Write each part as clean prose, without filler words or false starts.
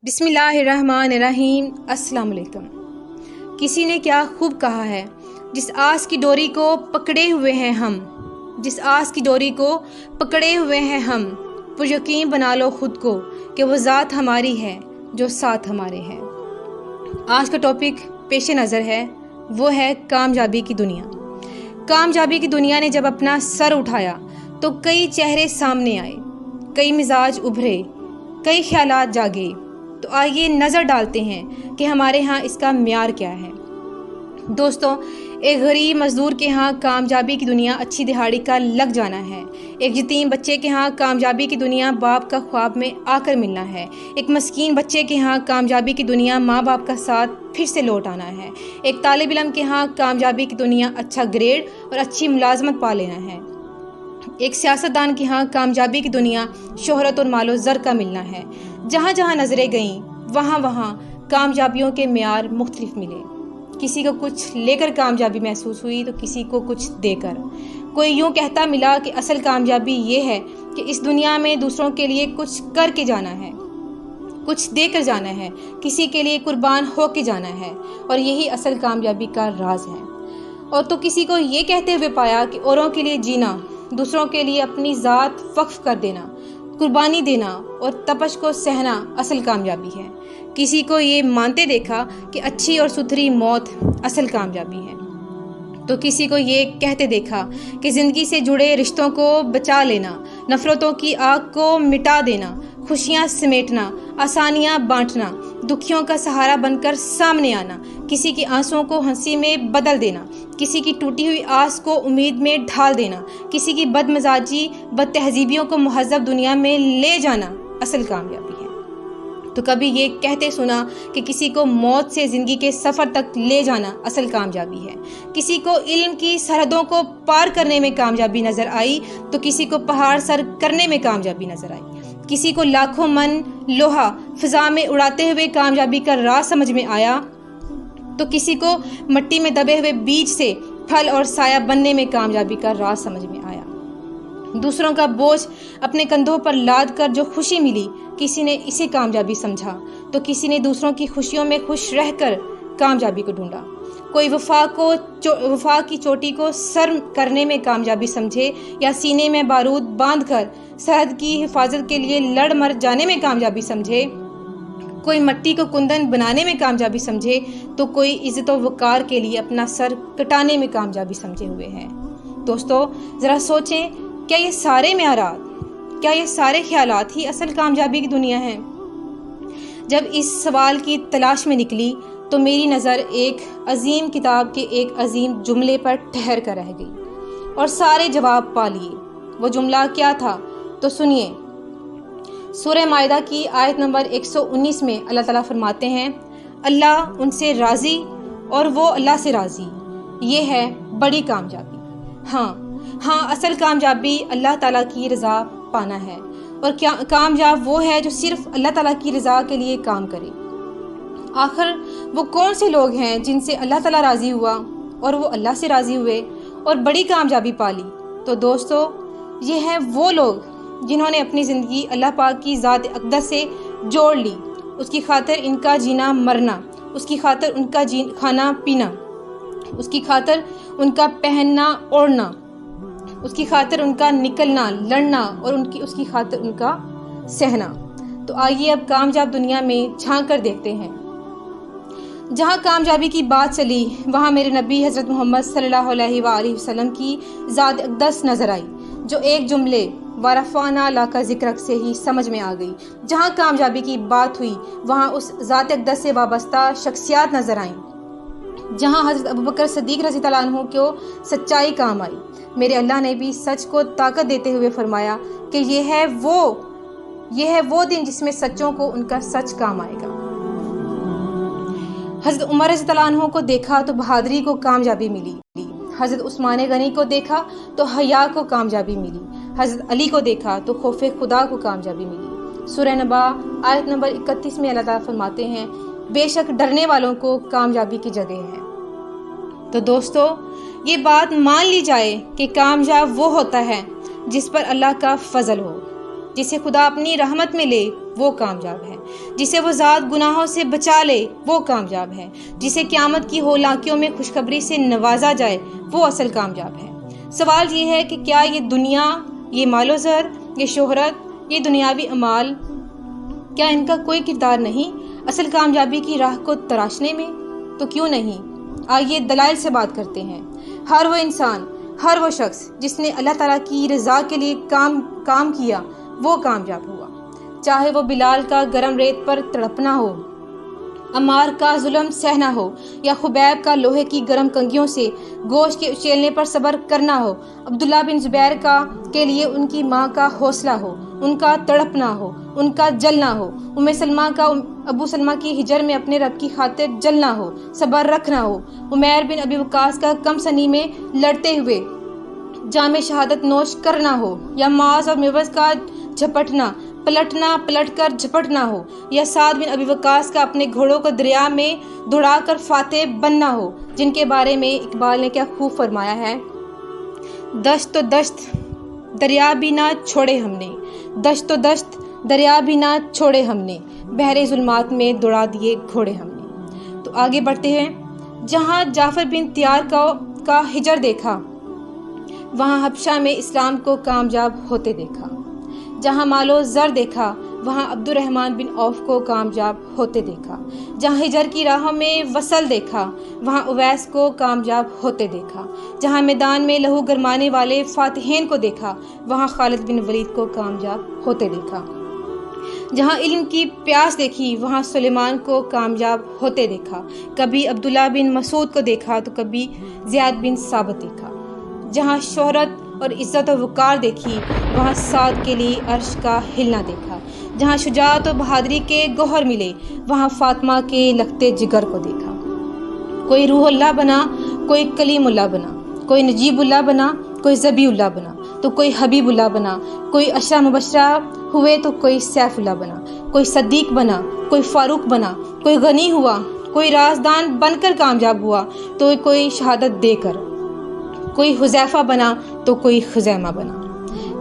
بسم اللہ الرحمن الرحیم۔ السلام علیکم۔ کسی نے کیا خوب کہا ہے، جس آس کی ڈوری کو پکڑے ہوئے ہیں ہم، جس آس کی ڈوری کو پکڑے ہوئے ہیں ہم، پر یقین بنا لو خود کو کہ وہ ذات ہماری ہے جو ساتھ ہمارے ہے۔ آج کا ٹاپک پیش نظر ہے، وہ ہے کامیابی کی دنیا۔ کامیابی کی دنیا نے جب اپنا سر اٹھایا تو کئی چہرے سامنے آئے، کئی مزاج ابھرے، کئی خیالات جاگے۔ تو آئیے نظر ڈالتے ہیں کہ ہمارے ہاں اس کا معیار کیا ہے۔ دوستو، ایک غریب مزدور کے ہاں کامیابی کی دنیا اچھی دہاڑی کا لگ جانا ہے۔ ایک یتیم بچے کے ہاں کامیابی کی دنیا باپ کا خواب میں آ کر ملنا ہے۔ ایک مسکین بچے کے ہاں کامیابی کی دنیا ماں باپ کا ساتھ پھر سے لوٹ آنا ہے۔ ایک طالب علم کے ہاں کامیابی کی دنیا اچھا گریڈ اور اچھی ملازمت پا لینا ہے۔ ایک سیاستدان کے ہاں کامیابی کی دنیا شہرت اور مال و زر کا ملنا ہے۔ جہاں جہاں نظریں گئیں وہاں وہاں کامیابیوں کے معیار مختلف ملے۔ کسی کو کچھ لے کر کامیابی محسوس ہوئی تو کسی کو کچھ دے کر۔ کوئی یوں کہتا ملا کہ اصل کامیابی یہ ہے کہ اس دنیا میں دوسروں کے لیے کچھ کر کے جانا ہے، کچھ دے کر جانا ہے، کسی کے لیے قربان ہو کے جانا ہے، اور یہی اصل کامیابی کا راز ہے۔ اور تو کسی کو یہ کہتے ہوئے پایا کہ اوروں کے لیے جینا، دوسروں کے لیے اپنی ذات وقف کر دینا، قربانی دینا اور تپش کو سہنا اصل کامیابی ہے۔ کسی کو یہ مانتے دیکھا کہ اچھی اور ستھری موت اصل کامیابی ہے، تو کسی کو یہ کہتے دیکھا کہ زندگی سے جڑے رشتوں کو بچا لینا، نفرتوں کی آگ کو مٹا دینا، خوشیاں سمیٹنا، آسانیاں بانٹنا، دکھیوں کا سہارا بن کر سامنے آنا، کسی کی آنسوؤں کو ہنسی میں بدل دینا، کسی کی ٹوٹی ہوئی آس کو امید میں ڈھال دینا، کسی کی بد مزاجی بد تہذیبیوں کو مہذب دنیا میں لے جانا اصل کامیابی ہے۔ تو کبھی یہ کہتے سنا کہ کسی کو موت سے زندگی کے سفر تک لے جانا اصل کامیابی ہے۔ کسی کو علم کی سرحدوں کو پار کرنے میں کامیابی نظر آئی تو کسی کو پہاڑ سر کرنے میں کامیابی نظر آئی۔ کسی کو لاکھوں من لوہا فضا میں اڑاتے ہوئے کامیابی کا راز سمجھ میں آیا تو کسی کو مٹی میں دبے ہوئے بیج سے پھل اور سایہ بننے میں کامیابی کا راز سمجھ میں آیا۔ دوسروں کا بوجھ اپنے کندھوں پر لاد کر جو خوشی ملی، کسی نے اسے کامیابی سمجھا تو کسی نے دوسروں کی خوشیوں میں خوش رہ کر کامیابی کو ڈھونڈا۔ کوئی وفا کی چوٹی کو سر کرنے میں کامیابی سمجھے یا سینے میں بارود باندھ کر سرحد کی حفاظت کے لیے لڑ مر جانے میں کامیابی سمجھے، کوئی مٹی کو کندن بنانے میں کامیابی سمجھے تو کوئی عزت و وقار کے لیے اپنا سر کٹانے میں کامیابی سمجھے ہوئے ہیں۔ دوستو، ذرا سوچیں، کیا یہ سارے معیارات، کیا یہ سارے خیالات ہی اصل کامیابی کی دنیا ہیں؟ جب اس سوال کی تلاش میں نکلی تو میری نظر ایک عظیم کتاب کے ایک عظیم جملے پر ٹھہر کر رہ گئی اور سارے جواب پا لیے۔ وہ جملہ کیا تھا تو سنیے۔ سورہ مائدہ کی آیت نمبر 119 میں اللہ تعالیٰ فرماتے ہیں، اللہ ان سے راضی اور وہ اللہ سے راضی، یہ ہے بڑی کامیابی۔ ہاں، اصل کامیابی اللہ تعالیٰ کی رضا پانا ہے، اور کامیاب وہ ہے جو صرف اللہ تعالیٰ کی رضا کے لیے کام کرے۔ آخر وہ کون سے لوگ ہیں جن سے اللہ تعالیٰ راضی ہوا اور وہ اللہ سے راضی ہوئے اور بڑی کامیابی پالی؟ تو دوستو، یہ ہیں وہ لوگ جنہوں نے اپنی زندگی اللہ پاک کی ذات اقدس سے جوڑ لی، اس کی خاطر ان کا جینا مرنا، اس کی خاطر ان کا کھانا پینا، اس کی خاطر ان کا پہننا اوڑھنا، اس کی خاطر ان کا نکلنا لڑنا اور اس کی خاطر ان کا سہنا۔ تو آئیے اب کامیاب دنیا میں جھانک کر دیکھتے ہیں۔ جہاں کامیابی کی بات چلی وہاں میرے نبی حضرت محمد صلی اللہ علیہ وآلہ وسلم کی ذات اقدس نظر آئی، جو ایک جملے وَرَفَعْنَا لَكَ ذِكْرَكَ سے ہی سمجھ میں آ گئی۔ جہاں کامیابی کی بات ہوئی وہاں اس ذات اقدس سے وابستہ شخصیات نظر آئیں۔ جہاں حضرت ابوبکر صدیق رضی اللہ عنہ کو سچائی کام آئی، میرے اللہ نے بھی سچ کو طاقت دیتے ہوئے فرمایا کہ یہ ہے وہ دن جس میں سچوں کو ان کا سچ کام آئے گا۔ حضرت عمر رضی اللہ عنہ کو دیکھا تو بہادری کو کامیابی ملی، حضرت عثمان غنی کو دیکھا تو حیا کو کامیابی ملی، حضرت علی کو دیکھا تو خوف خدا کو کامیابی ملی۔ سورہ نبا آیت نمبر 31 میں اللہ تعالیٰ فرماتے ہیں، بے شک ڈرنے والوں کو کامیابی کی جگہ ہے۔ تو دوستو، یہ بات مان لی جائے کہ کامیاب وہ ہوتا ہے جس پر اللہ کا فضل ہو، جسے خدا اپنی رحمت میں لے، وہ کامیاب ہے۔ جسے وہ ذات گناہوں سے بچا لے وہ کامیاب ہے، جسے قیامت کی ہولانکیوں میں خوشخبری سے نوازا جائے وہ اصل کامیاب ہے۔ سوال یہ ہے کہ کیا یہ دنیا، یہ مال و زر، یہ شہرت، یہ دنیاوی اعمال، کیا ان کا کوئی کردار نہیں اصل کامیابی کی راہ کو تراشنے میں؟ تو کیوں نہیں؟ آئیے دلائل سے بات کرتے ہیں۔ ہر وہ انسان، ہر وہ شخص جس نے اللہ تعالیٰ کی رضا کے لیے کام کیا وہ کامیاب ہوا، چاہے وہ بلال کا گرم ریت پر تڑپنا ہو، عمار کا ظلم سہنا ہو، یا خبیب کا لوہے کی گرم کنگھیوں سے گوشت کے اچیلنے پر صبر کرنا ہو، عبداللہ بن زبیر کے لیے ان کی ماں کا حوصلہ ہو، ان کا تڑپنا ہو، ان کا جلنا ہو، سلمہ کا ابو سلمہ کی ہجر میں اپنے رب کی خاطر جلنا ہو، صبر رکھنا ہو، عمیر بن ابی وقاص کا کم سنی میں لڑتے ہوئے جام شہادت نوش کرنا ہو، یا معاذ اور موز کا پلٹ کر جھپٹنا ہو، یا سعد بن ابی وقاص کا اپنے گھوڑوں کو دریا میں دوڑا کر فاتح بننا ہو، جن کے بارے میں اقبال نے کیا خوب فرمایا ہے: دشت تو دشت دریا بھی نہ چھوڑے ہم نے، دشت تو دشت دریا بھی نہ چھوڑے ہم نے، بحر ظلمات میں دوڑا دیے گھوڑے ہم نے۔ تو آگے بڑھتے ہیں۔ جہاں جعفر بن طیار کا ہجر دیکھا، وہاں حبشہ میں اسلام کو کامیاب ہوتے دیکھا۔ جہاں مال و زر دیکھا، وہاں عبد الرحمن بن عوف کو کامیاب ہوتے دیکھا۔ جہاں ہجر کی راہوں میں وصل دیکھا، وہاں اویس کو کامیاب ہوتے دیکھا۔ جہاں میدان میں لہو گرمانے والے فاتحین کو دیکھا، وہاں خالد بن ولید کو کامیاب ہوتے دیکھا۔ جہاں علم کی پیاس دیکھی، وہاں سلیمان کو کامیاب ہوتے دیکھا۔ کبھی عبداللہ بن مسعود کو دیکھا تو کبھی زیاد بن ثابت دیکھا۔ جہاں شہرت اور عزت و وقار دیکھی، وہاں سعد کے لیے عرش کا ہلنا دیکھا۔ جہاں شجاعت و بہادری کے گوہر ملے، وہاں فاطمہ کے لگتے جگر کو دیکھا۔ کوئی روح اللہ بنا، کوئی کلیم اللہ بنا، کوئی نجیب اللہ بنا، کوئی ذبیح اللہ بنا، تو کوئی حبیب اللہ بنا، کوئی عشرہ مبشرہ ہوئے تو کوئی سیف اللہ بنا، کوئی صدیق بنا، کوئی فاروق بنا، کوئی غنی ہوا، کوئی رازدان بن کر کامیاب ہوا تو کوئی شہادت دے کر، کوئی حذیفہ بنا تو کوئی خزیمہ بنا۔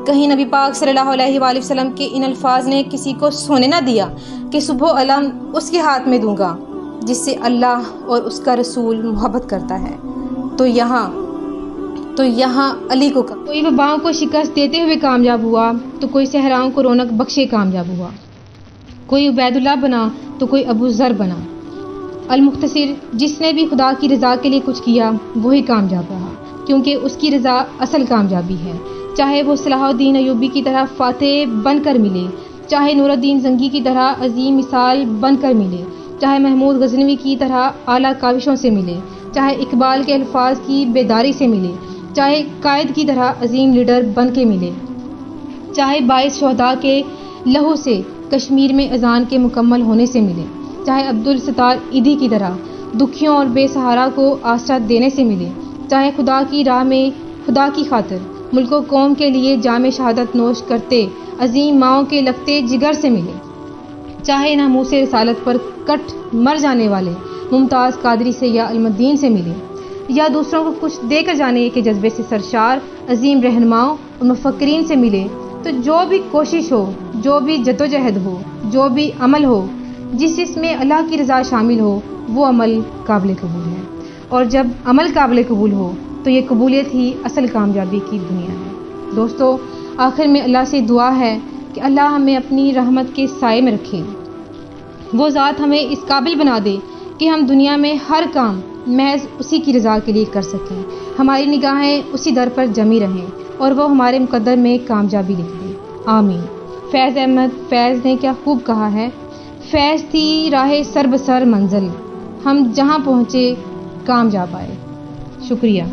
کہیں نبی پاک صلی اللہ علیہ وآلہ وسلم کے ان الفاظ نے کسی کو سونے نہ دیا کہ صبح و علم اس کے ہاتھ میں دوں گا جس سے اللہ اور اس کا رسول محبت کرتا ہے۔ تو یہاں علی کو کوئی وباؤں کو شکست دیتے ہوئے کامیاب ہوا تو کوئی صحراؤں کو رونق بخشے کامیاب ہوا، کوئی عبید اللہ بنا تو کوئی ابو ذر بنا۔ المختصر، جس نے بھی خدا کی رضا کے لیے کچھ کیا وہی کامیاب رہا، کیونکہ اس کی رضا اصل کامیابی ہے۔ چاہے وہ صلاح الدین ایوبی کی طرح فاتح بن کر ملے، چاہے نور الدین زنگی کی طرح عظیم مثال بن کر ملے، چاہے محمود غزنوی کی طرح اعلیٰ کاوشوں سے ملے، چاہے اقبال کے الفاظ کی بیداری سے ملے، چاہے قائد کی طرح عظیم لیڈر بن کے ملے، چاہے باعث شہداء کے لہو سے کشمیر میں اذان کے مکمل ہونے سے ملے، چاہے عبدالستار ایدھی کی طرح دکھیوں اور بے سہارا کو آسرا دینے سے ملے، چاہے خدا کی راہ میں خدا کی خاطر ملک و قوم کے لیے جام شہادت نوش کرتے عظیم ماؤں کے لگتے جگر سے ملے، چاہے ناموس رسالت پر کٹ مر جانے والے ممتاز قادری سے یا علم الدین سے ملے، یا دوسروں کو کچھ دے کر جانے کے جذبے سے سرشار عظیم رہنماؤں اور مفکرین سے ملے، تو جو بھی کوشش ہو، جو بھی جدوجہد ہو، جو بھی عمل ہو، جس میں اللہ کی رضا شامل ہو، وہ عمل قابل قبول ہے، اور جب عمل قابل قبول ہو تو یہ قبولیت ہی اصل کامیابی کی دنیا ہے۔ دوستو، آخر میں اللہ سے دعا ہے کہ اللہ ہمیں اپنی رحمت کے سائے میں رکھے، وہ ذات ہمیں اس قابل بنا دے کہ ہم دنیا میں ہر کام محض اسی کی رضا کے لیے کر سکیں، ہماری نگاہیں اسی در پر جمی رہیں اور وہ ہمارے مقدر میں کامیابی لکھ دے، آمین۔ فیض احمد فیض نے کیا خوب کہا ہے: فیض تھی راہ سر بسر منزل، ہم جہاں پہنچے کامیاب آئے۔ شکریہ۔